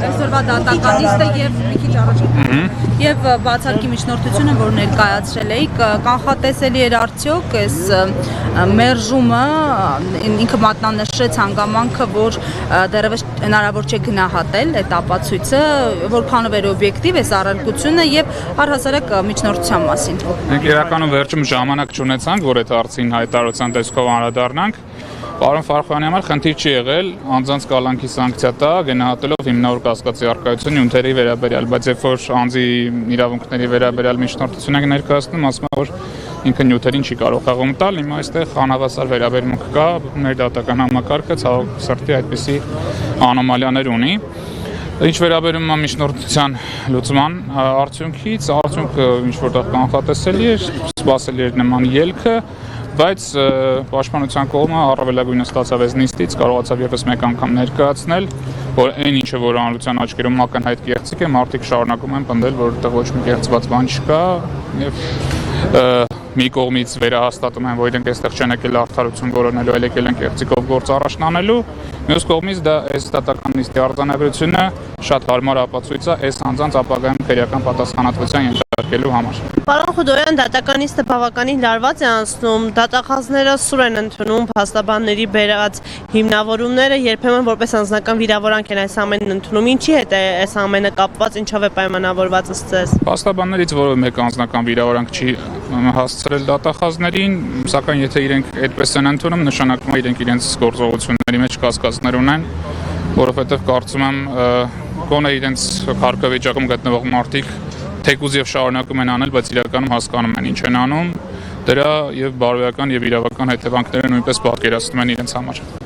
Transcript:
Այսօրվա դատականիստը եւ մի քիչ առաջ եւ բացարկի միջնորդությունը, որ ներկայացրել էիք, կանխատեսելի էր արդյոք այս մերժումը, ինքը մատնանշեց հանգամանքը, որ դեռևս հնարավոր չէ գնահատել այդ ապացույցը, որքանով էր օբյեկտիվ այս առարկությունը եւ առհասարակ միջնորդության մասին։ Մենք իրականում վերջում ժամանակ չունեցանք, որ այդ հարցին հայտարարության տեսքով անդրադառնանք։ Պարոն Ֆարխյանի համար խնդիր չի եղել անձանց կալանքի սանկցիա տա, գնահատելով հիմնավոր կասկածի առկայությունը նյութերի վերաբերյալ, բայց երբ որ անձի իրավունքների վերաբերյալ միջնորդություն եք ներկայացնում, ասում է, որ ինքը նյութերին չի կարող խաղում տալ, հիմա այստեղ անհավասար վերաբերմունք կա, մեր դատական համակարգը ցավոք սրտի այդպիսի անոմալիաներ ունի։ Ինչ վերաբերում է միջնորդության լուծման արդյունքից, արդյունքը ինչ որտեղ կանխատեսելի էր, սպասելի էր նման ելքը, բայց պաշտպանության կողմը առավելագույնը ստացավ այս նիստից, կարողացավ եւս մեկ անգամ ներկայացնել, որ այն ինչը որ հանրության աչքերում ակնհայտ կեղծիք է, մարդիկ շարունակում են պնդել, որ այդտեղ ոչ մի կեղծված բան չկա եւ մի կողմից վերահաստատում են, որ իրենք այստեղ չեն եկել արդարություն որոնելու, այլ եկել են կեղծիկով գործ առաջնանելու, մյուս կողմից դա այս դատական նիստի արձանագրությունը շատ հարմար ապացույց է այս անձանց ապագայում քրեական պատասխանատվության ենթարկելու համար։ Պարոն Խուդոյան, դատական նիստը բավականին լարված է անցնում, դատախազները սուր են ընդունում փաստաբանների բերած հիմնավորումները, երբեմն որպես անձնական վիրավորանք են այս ամենն ընդունում։ Ինչի հետ է այս ամենը կապված, ինչով է պայմանավորված ըստ ձեզ։ Փաստաբաններից որևէ մեկ անձնական վիրավորանք չի հասցրել դատախազներին, սակայն եթե իրենք այդպես են ընդունում, նշանակում է իրենք իրենց գործողությունների մեջ կասկածներ ունեն, որովհետև կարծում եմ գոնե իրենց կարգավիճակում գտնվող մարդիկ թեկուզ եւ շարունակում են անել, բայց իրականում հասկանում են ինչ են անում, դրա եւ բարոյական եւ իրավական հետևանքները նույնպես պատկերացնում են իրենց համար։